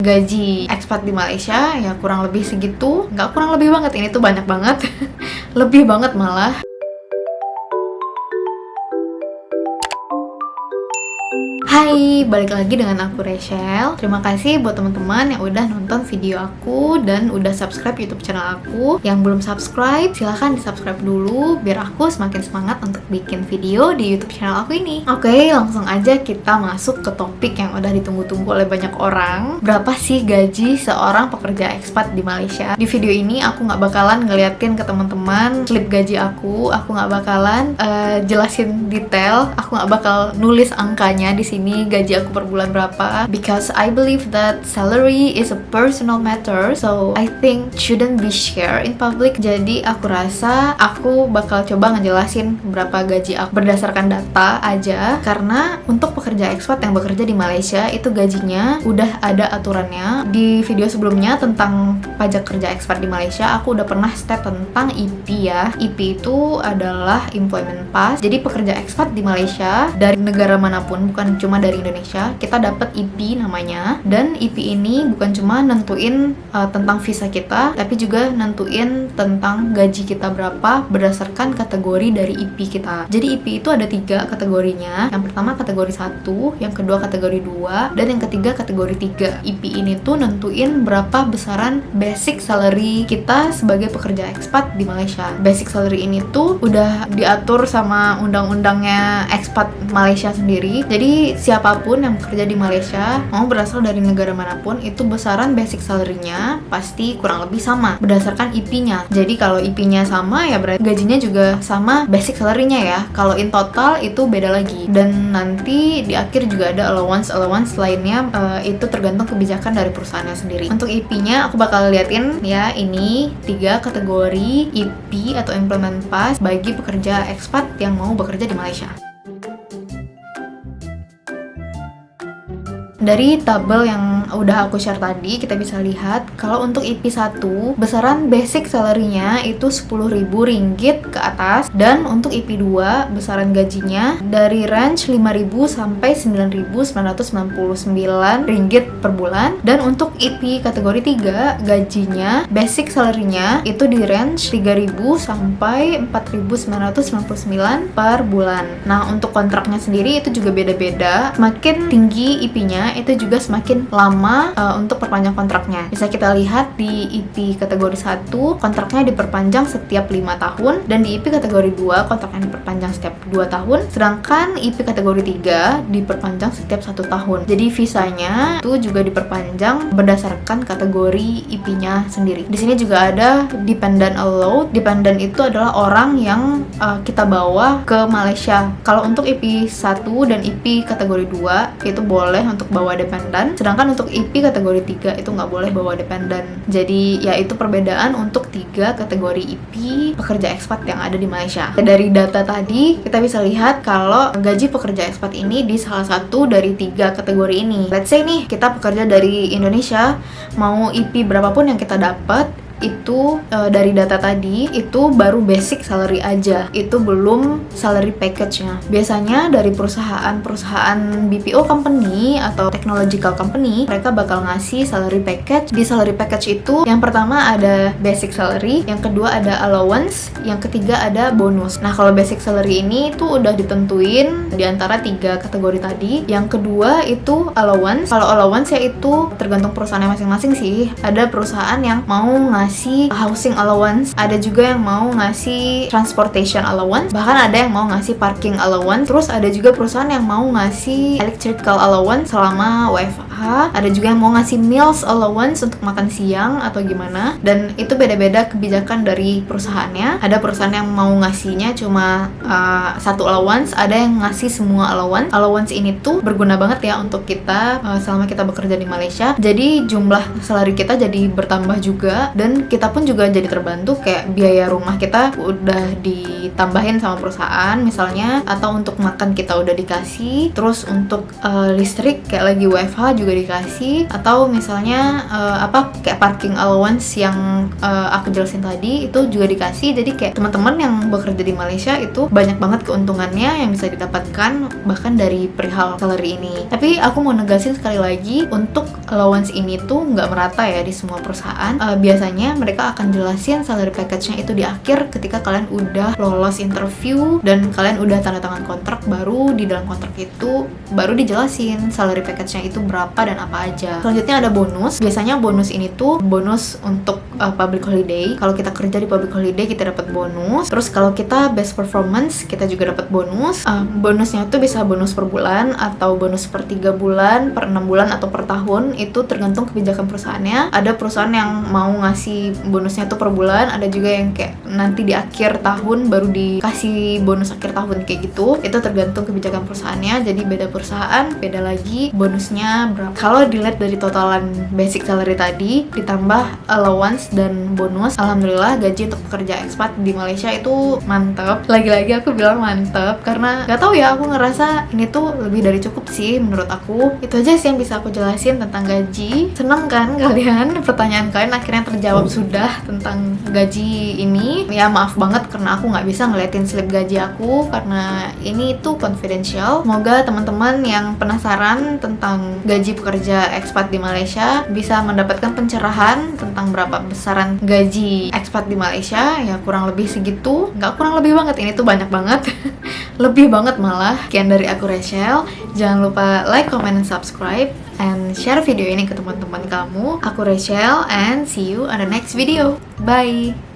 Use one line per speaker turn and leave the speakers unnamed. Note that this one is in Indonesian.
Gaji ekspat di Malaysia ya kurang lebih segitu. Nggak kurang lebih banget, ini tuh banyak banget. Lebih banget malah. Hai, balik lagi dengan aku Rachel. Terima kasih buat teman-teman yang udah nonton video aku dan udah subscribe YouTube channel aku. Yang belum subscribe, silahkan di-subscribe dulu biar aku semakin semangat untuk bikin video di YouTube channel aku ini. Oke, langsung aja kita masuk ke topik yang udah ditunggu-tunggu oleh banyak orang. Berapa sih gaji seorang pekerja ekspat di Malaysia? Di video ini aku nggak bakalan ngeliatin ke teman-teman slip gaji aku nggak bakalan jelasin detail, aku nggak bakal nulis angkanya di sini gaji aku per bulan berapa, because I believe that salary is a personal matter, so I think shouldn't be shared in public. Jadi aku rasa aku bakal coba ngejelasin berapa gaji aku berdasarkan data aja, karena untuk pekerja ekspat yang bekerja di Malaysia itu gajinya udah ada aturannya. Di video sebelumnya tentang pajak kerja ekspat di Malaysia aku udah pernah state tentang IP ya. IP itu adalah employment pass. Jadi pekerja ekspat di Malaysia dari negara manapun, bukan cuma dari Indonesia, kita dapat IP namanya. Dan IP ini bukan cuma nentuin tentang visa kita, tapi juga nentuin tentang gaji kita berapa berdasarkan kategori dari IP kita. Jadi IP itu ada 3 kategorinya. Yang pertama kategori 1, yang kedua kategori 2, dan yang ketiga kategori 3. IP ini tuh nentuin berapa besaran basic salary kita sebagai pekerja ekspat di Malaysia. Basic salary ini tuh udah diatur sama undang-undangnya ekspat Malaysia sendiri. Jadi siapapun yang bekerja di Malaysia, mau berasal dari negara manapun, itu besaran basic salary-nya pasti kurang lebih sama berdasarkan IP-nya. Jadi kalau IP-nya sama ya berarti gajinya juga sama basic salary-nya ya. Kalau in total itu beda lagi. Dan nanti di akhir juga ada allowance lainnya, itu tergantung kebijakan dari perusahaannya sendiri. Untuk IP-nya aku bakal liatin ya, ini 3 kategori IP atau employment pass bagi pekerja ekspat yang mau bekerja di Malaysia. Dari tabel yang udah aku share tadi, kita bisa lihat kalau untuk IP1 besaran basic salary-nya itu Rp10.000 ke atas, dan untuk IP2 besaran gajinya dari range Rp5.000 sampai Rp9.999 per bulan. Dan untuk IP kategori 3 gajinya basic salary-nya itu di range Rp3.000 sampai Rp4.999 per bulan. Nah, untuk kontraknya sendiri itu juga beda-beda. Semakin tinggi IP-nya itu juga semakin lama untuk perpanjang kontraknya. Bisa kita lihat di IP kategori 1 kontraknya diperpanjang setiap 5 tahun, dan di IP kategori 2 kontraknya diperpanjang setiap 2 tahun, sedangkan IP kategori 3 diperpanjang setiap 1 tahun. Jadi visanya itu juga diperpanjang berdasarkan kategori IP-nya sendiri. Di sini juga ada dependent allowed. Dependent itu adalah orang yang kita bawa ke Malaysia. Kalau untuk IP 1 dan IP kategori 2 itu boleh untuk bawa dependen, sedangkan untuk IP kategori 3 itu nggak boleh bawa dependen. Jadi ya itu perbedaan untuk 3 kategori IP pekerja ekspat yang ada di Malaysia. Dari data tadi kita bisa lihat kalau gaji pekerja ekspat ini di salah satu dari 3 kategori ini. Let's say nih kita pekerja dari Indonesia, mau IP berapapun yang kita dapat itu dari data tadi itu baru basic salary aja, itu belum salary package-nya. Biasanya dari perusahaan BPO company atau technological company, mereka bakal ngasih salary package. Di salary package itu yang pertama ada basic salary, yang kedua ada allowance, yang ketiga ada bonus. Nah, kalau basic salary ini tuh udah ditentuin di antara 3 kategori tadi. Yang kedua itu allowance. Kalau allowance ya itu tergantung perusahaannya masing-masing sih. Ada perusahaan yang mau ngasih housing allowance, ada juga yang mau ngasih transportation allowance, bahkan ada yang mau ngasih parking allowance. Terus ada juga perusahaan yang mau ngasih electrical allowance selama WFH, ada juga yang mau ngasih meals allowance untuk makan siang atau gimana. Dan itu beda-beda kebijakan dari perusahaannya. Ada perusahaan yang mau ngasihnya cuma 1 allowance, ada yang ngasih semua allowance. Allowance ini tuh berguna banget ya untuk kita selama kita bekerja di Malaysia. Jadi jumlah salary kita jadi bertambah juga, dan kita pun juga jadi terbantu, kayak biaya rumah kita udah ditambahin sama perusahaan misalnya, atau untuk makan kita udah dikasih. Terus untuk listrik kayak lagi WFH juga juga dikasih, atau misalnya kayak parking allowance yang aku jelasin tadi itu juga dikasih. Jadi kayak teman-teman yang bekerja di Malaysia itu banyak banget keuntungannya yang bisa didapatkan bahkan dari perihal salary ini. Tapi aku mau negasin sekali lagi, untuk allowance ini tuh nggak merata ya di semua perusahaan. Biasanya mereka akan jelasin salary package-nya itu di akhir ketika kalian udah lolos interview dan kalian udah tanda tangan kontrak. Baru di dalam kontrak itu baru dijelasin salary package-nya itu berapa dan apa aja. Selanjutnya ada bonus. Biasanya bonus ini tuh bonus untuk public holiday. Kalau kita kerja di public holiday kita dapat bonus. Terus kalau kita best performance kita juga dapat bonus. Bonusnya tuh bisa bonus per bulan atau bonus per 3 bulan, per 6 bulan atau per tahun. Itu tergantung kebijakan perusahaannya. Ada perusahaan yang mau ngasih bonusnya tuh per bulan, ada juga yang kayak nanti di akhir tahun baru dikasih bonus akhir tahun kayak gitu. Itu tergantung kebijakan perusahaannya. Jadi beda perusahaan beda lagi bonusnya berapa. Kalau dilihat dari totalan basic salary tadi ditambah allowance dan bonus, alhamdulillah gaji untuk pekerja ekspat di Malaysia itu mantap. Lagi-lagi aku bilang mantap karena gak tahu ya, aku ngerasa ini tuh lebih dari cukup sih menurut aku. Itu aja sih yang bisa aku jelasin tentang gaji. Seneng kan kalian? Pertanyaan kalian akhirnya terjawab sudah tentang gaji ini. Ya maaf banget karena aku nggak bisa ngeliatin slip gaji aku karena ini tuh confidential. Semoga teman-teman yang penasaran tentang gaji pekerja ekspat di Malaysia bisa mendapatkan pencerahan tentang berapa besaran gaji ekspat di Malaysia. Ya kurang lebih segitu, nggak kurang lebih banget, ini tuh banyak banget lebih banget malah. Sekian dari aku Rachel, jangan lupa like, comment, and subscribe and share video ini ke teman-teman kamu. Aku Rachel and see you on the next video. Bye.